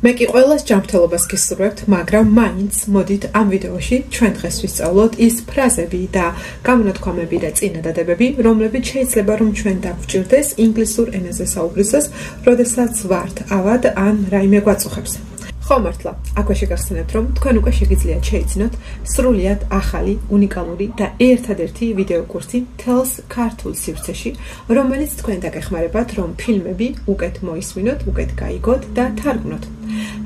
მე კი ყველას ჯანმრთელობას გისურვებთ, მაგრამ მაინც მოდით ამ ვიდეოში ჩვენ დღეს ვისწავლოთ ის ფრაზები და გამონათქვამები და წინადადებები, რომლებიც შეიძლება რომ ჩვენ დაგვჭირდეს ინგლისურ ენაზე საუბრისას, როდესაც ვართ ავად ან რაიმე გვაწუხებს. ხო მართლა, აქვე შეგახსენებთ, რომ თქვენ უკვე შეგიძლიათ შეიცნოთ სრულიად ახალი, უნიკალური და ერთადერთი ვიდეო კურსი თელს ქართულ სივრცეში, რომელიც თქვენ დაგეხმარებათ, რომ ფილმები უკეთ მოისმინოთ, უკეთ გაიგოთ და თარგმნოთ.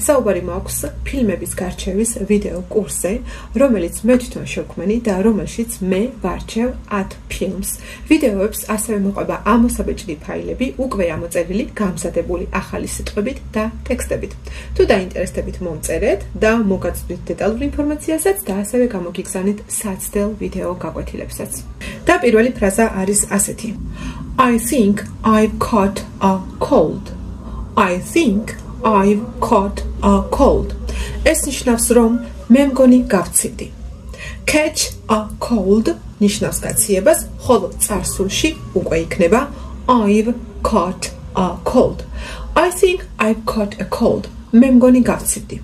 საუბარი მაქვს ფილმების გარჩევის ვიდეო კურსზე, რომელიც მე თვითონ შევქმენი და რომელშიც მე ვარჩევ 10 ფილმს. ვიდეოებს ასევე მოყვება ამოსაბეჭდი ფაილები, უკვე ამოწერილი, გამზადებული ახალი სიტყვებით და ტექსტებით. თუ დაინტერესდებით, მომწერეთ და მოგაწვდით დეტალურ ინფორმაციასაც და ასევე გამოგიგზავნით საცდელ ვიდეო გაკვეთილებსაც. და პირველი ფრაზა არის ასეთი. I think I've caught a cold. I think I've caught a cold. ეს ნიშნავს, რომ მე მგონი გავცივდი. Catch a cold ნიშნავს გაციებას, ხოლო წარსულში უკვე იქნება I've caught a cold. I think I've caught a cold. მე მგონი გავცივდი.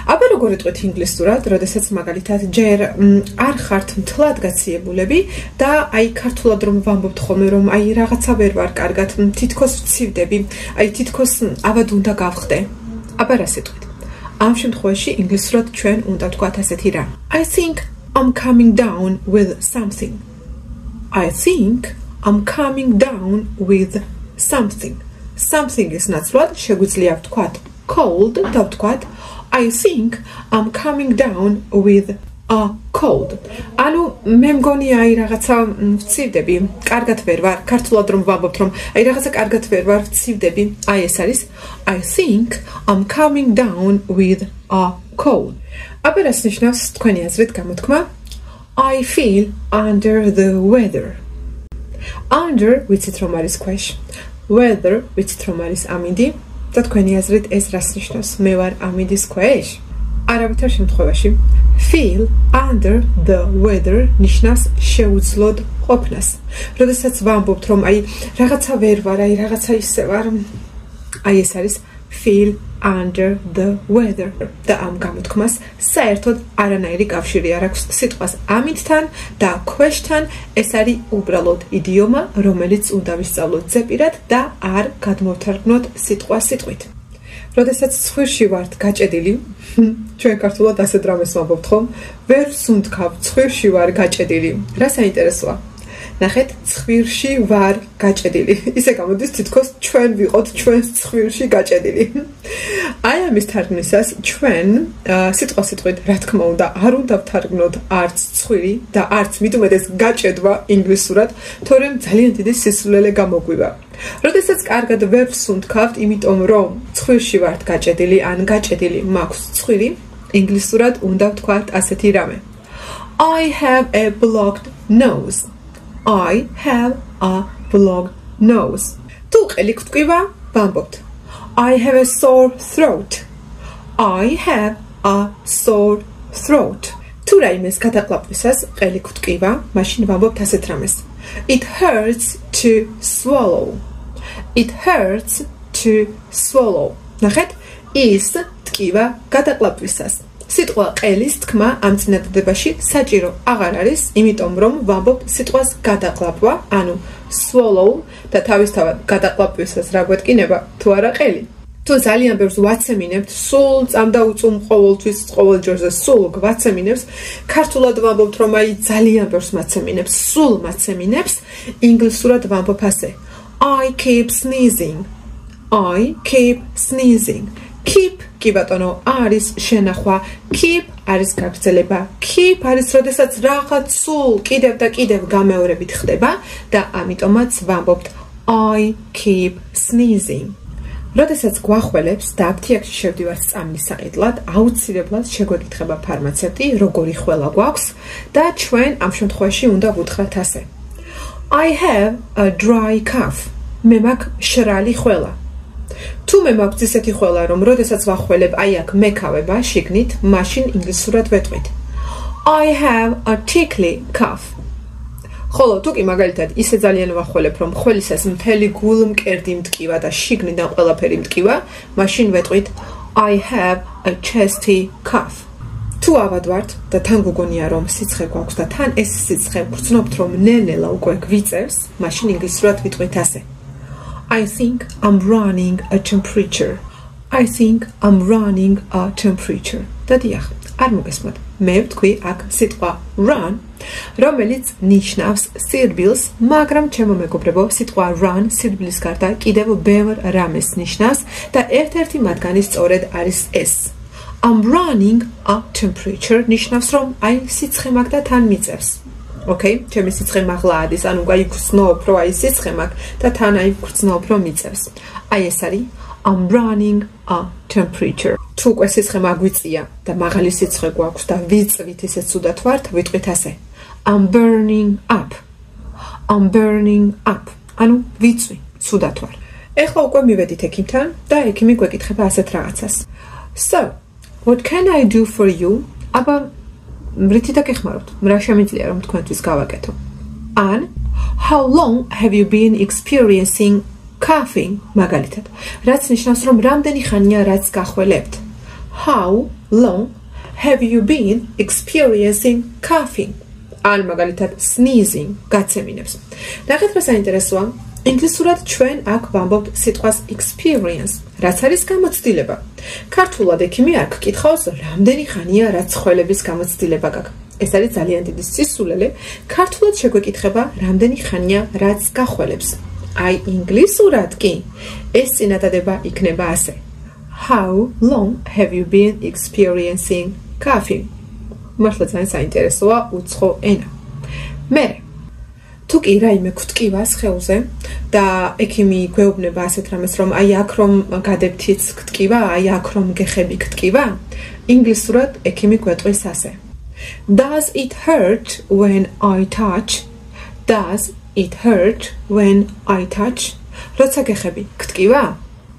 აბა როგორ იტყვით ინგლისურად, როდესაც მაგალითად ჯერ არ ხართ მთლად გაციებულები და აი ქართულად რომ ვამბობთ ხოლმე რომ აი რაღაცა ვერ ვარ კარგად, თითქოს ვცივდები, აი თითქოს ავად უნდა გავხდე. აბა რას იტყვით? ამ შემთხვევაში ინგლისურად ჩვენ უნდა ვთქვათ ასეთი რამ. I think I'm coming down with something. I think I'm coming down with something. Something is ნაცვლად შეგვიძლია ვთქვათ cold და ვთქვათ I think I'm coming down with a cold. ანუ მე მგონი აი რაღაცა ვცივდები, კარგად ვერ ვარ, ქართულად რომ ვამბობთ რომ აი რაღაცა კარგად ვერ ვარ, ვცივდები, აი ეს არის I think I'm coming down with a cold. აბა რას ნიშნავს თქვენი აზრით გამოთქმა? I feel under the weather. Under ვიცით რომ არის ქვეშ, weather ვიცით რომ არის ამინდი. და თქვენი აზრით ეს რას ნიშნავს? მე ვარ ამინდის ქვეშ? არავითარ შემთხვევაში feel under the weather ნიშნავს შეუძლოდ ყოფნას. როდესაც ვამბობთ რომ აი რაღაცა ვერ ვარ, აი რაღაცა ისე ვარ, აი ეს არის feel under the weather. და ამ გამოთქმას საერთოდ არანაირი კავშირი არ აქვს სიტყვას ამინდთან და ქვეშთან. ეს არის უბრალოდ იდიომა, რომელიც უნდა ვისწავლოთ ზეპირად და არ გადმოვთარგმნოთ სიტყვა სიტყვით. როდესაც ცხვირში ვართ გაჭედილი, ჩვენ ქართულად ასეთ რამეს ვამბობთ ხომ? ვერ ვსუნთქავ, ცხვირში ვარ გაჭედილი. რა საინტერესოა? ნახეთ, ცხვირში ვარ გაჭედილი. ისე გამოდის თითქოს ჩვენ ვიყოთ ჩვენს ცხვირში გაჭედილი. აი ამის თარგმნისას ჩვენ სიტყვა სიტყვით, რა თქმა უნდა, არ უნდა ვთარგმნოთ არც ცხვირი და არც მით უმეტეს გაჭედვა ინგლისურად, თორემ ძალიან დიდი სისულელე გამოგვივა. როდესაც კარგად ვერ ვსუნთქავთ, იმიტომ რომ ცხვირში ვართ გაჭედილი ან გაჭედილი მაქვს ცხვირი, ინგლისურად უნდა ვთქვათ ასეთი რამე. I have a blocked nose. I have a blocked nose. თუ ყელი გვტკივა, ვამბობთ I have a sore throat. I have a sore throat. თუ რაიმეს გადაყლაპვისას ყელი გვტკივა, მაშინ ვამბობთ ასეთ რამეს. It hurts to swallow. It hurts to swallow. ნახეთ, ის ტკივა გადაყლაპვისას. სიტყვა ყელის თქმა ამ წინადადებაში საჭირო აღარ არის, იმიტომ რომ ვამბობ სიტყვას გადაყლაპვა, ანუ swallow და თავისთავად გადაყლაპვისას რა გვეტკინება, თუ არა ყელი. თუ ძალიან ბევრს ვაცემინებთ, სულ წამდაუწუმ ყოველთვის, ყოველ ჯერზე სულ გვაცემინებს, ქართულად ვამბობთ რომ აი ძალიან ბევრს მაცემინებს, სულ მაცემინებს, ინგლისურად ვამბობ ასე. I keep sneezing. I keep sneezing. Keep კი ბატონო არის შენახვა, keep არის გაგრძელება, keep არის როდესაც რაღაც სულ კიდევ და კიდევ გამეორებით ხდება და ამიტომაც ვამბობთ I keep sneezing. როდესაც გვახველებს და აფთიაქში შევდივართ სწამლის საყიდლად, აუცილებლად შეგვეკითხება ფარმაცევტი, როგორი ხველა გვაქვს და ჩვენ ამ შემთხვევაში უნდა ვუთხრათ ასე. I have a dry cough. მე მაქვს შრალი ხველა. თუ მე მაქვს ისეთი ხველა, რომ როდესაც ვახველებ, აი აქ მეკავება შიგნით, მაშინ ინგლისურად ვეტყვით. I have a tickly cough. ხოლო თუ კი მაგალითად ისე ძალიან ვახველებ, რომ ხველისას მთელი გულმკერდი მტკივა და შიგნიდან ყველაფერი მტკივა, მაშინ ვეტყვით I have a chesty cough. თუ ავადვართ და თან გოგონია რომ სიცხე გვაქვს და თან ეს სიცხე გრძნობთ რომ ნელ-ნელა უკვე გვიწევს, მაშინ ინგლისურად ვიტყვით ასე. I think I'm running a temperature. I think I'm running a temperature. და დიახ, არ მოგესმოთ. მე ვთქვი აქ სიტყვა run, რომელიც ნიშნავს სირბილს, მაგრამ ჩემო მეგობრებო, სიტყვა run სირბილის გარდა კიდევ ბევრ რამეს ნიშნავს და ერთ-ერთი მათგანი სწორედ არის ეს. I'm running a temperature ნიშნავს რომ აი სიცხე მაგ და თან მიწევს. Okay, ჩემი სიცხე მაღლა არის, ანუ აი გრძნობ რომ აი სიცხე მაგ და თან აი გრძნობ რომ მიწევს. აი ეს არის I'm running a temperature. თუ უკვე სიცხე მაგვიწია და მაღალი სიცხე გვაქვს და ვიწვით ისე ცუდად ვართ, ვიტყვით ასე. I'm burning up. I'm burning up. ანუ ვიწვი, ცუდად ვარ. ეხლა უკვე მივედით ექიმთან და ექიმი გვეკითხება ასეთ რაღაცას. So, what can I do for you? აბა რითი დაგეხმაროთ? რა შემიძლია რომ თქვენთვის გავაკეთო? And how long have you been experiencing coughing? მაგალითად, რაც ნიშნავს რომ რამდენი ხანია რაც გახველებთ? How long have you been experiencing coughing? ან მაგალითად sneezing გაცემინებს. ნახეთ რა საინტერესოა. ინგლისურად ჩვენ აქ ვამბობთ სიტყვას experience, რაც არის გამოცდილება. ქართულად ექიმი არ გკითხავს რამდენი ხანია რაც ხველების გამოცდილება გაქვს. ეს არის ძალიან დიდი სისულელე. ქართულად შეგვეკითხება რამდენი ხანია რაც გახველებს. აი ინგლისურად კი ეს წინადადება იქნება ასე. How long have you been experiencing coughing? მართლა ძალიან საინტერესოა უცხო ენა. მე თუ კი რაიმე გვტკივას ხელზე და ექიმი გვეუბნება ასეთ რამეს რომ აი აქ რომ გადებთიც გტკივა, აი აქ რომ გეხები გტკივა, ინგლისურად ექიმი გვეტყვის ასე. Does it hurt when I touch? Does it hurt when I touch? როცა გეხები გტკივა?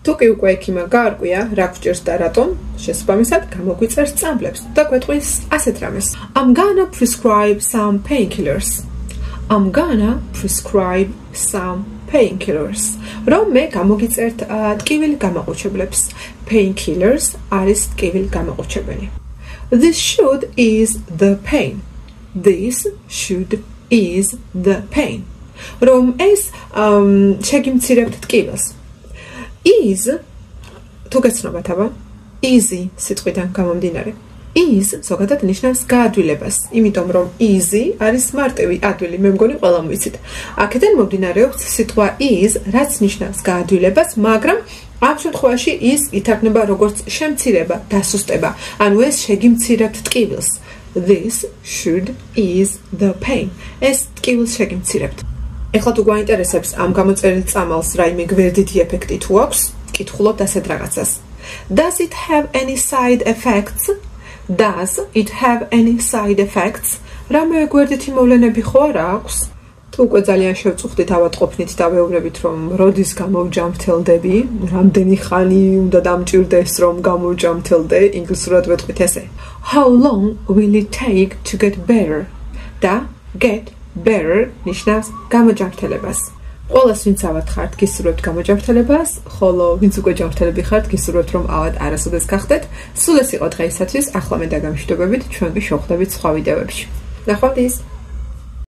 თუ კი უკვე ექიმა გაარკვია რა გვჭირს და რატომ, შესაბამისად გამოგვიწერს წამლებს და გვეტყვის ასეთ რამეს. I'm gonna prescribe some painkillers. I'm gonna prescribe some painkillers. რომ მე გამოგიწერთ ტკივილ გამაყუჩებლებს. Painkillers არის ტკივილ გამაყუჩებელი. This should ease the pain. This should ease the pain. რომ ეს შეგიმცირებთ ტკივილს. Ease თუ გეცნობათ აბა easy სიტყვიდან გამომდინარე. Ease ზოგადად ნიშნავს გაადვილებას, იმიტომ რომ easy არის მარტივი ადვილი, მე მგონი ყველამ ვიცით. აქედან მომდინარეობს სიტყვა ease, რაც ნიშნავს გაადვილებას, მაგრამ ამ შემთხვევაში is ითარგმნება როგორც შემცირება, დასუსტება. ანუ ეს შეგიმცირებთ ტკივილს. This should ease the pain. ეს ტკივილს შეგიმცირებთ. ეხლა თუ გვაინტერესებს ამ გამოწერილ წამალს რაიმე გვერდითი ეფექტი თუ აქვს, კითხულობთ ასეთ რაღაცას. Does it have any side effects? Does it have any side effects? რამე გვერდითი მოვლენები ხო არა აქვს? თუ უკვე ძალიან შევწუხდით ავატყოფნით და ვეუბნებით რომ როდის გამოვჯამრთელდები, რამდენი ხანი უნდა დამჭირდეს რომ გამოვჯამრთელდე, ინგლისურად ვეთქვით ესე. How long will it take to get better? და get better ნიშნავს გამოჯამრთელებას. ყველას ვინც ავად ხართ, გისურვებთ გამოჯამრთელებას, ხოლო ვინც უკვე ჯამრთელები ხართ, გისურვებთ რომ ავად არასოდეს გახდეთ. სულ ეს იყო დღეისათვის, ახლა მე დაგამშვიდობებით, ჩვენ კი შევხვდებით სხვა ვიდეოებში. ნახვამდის!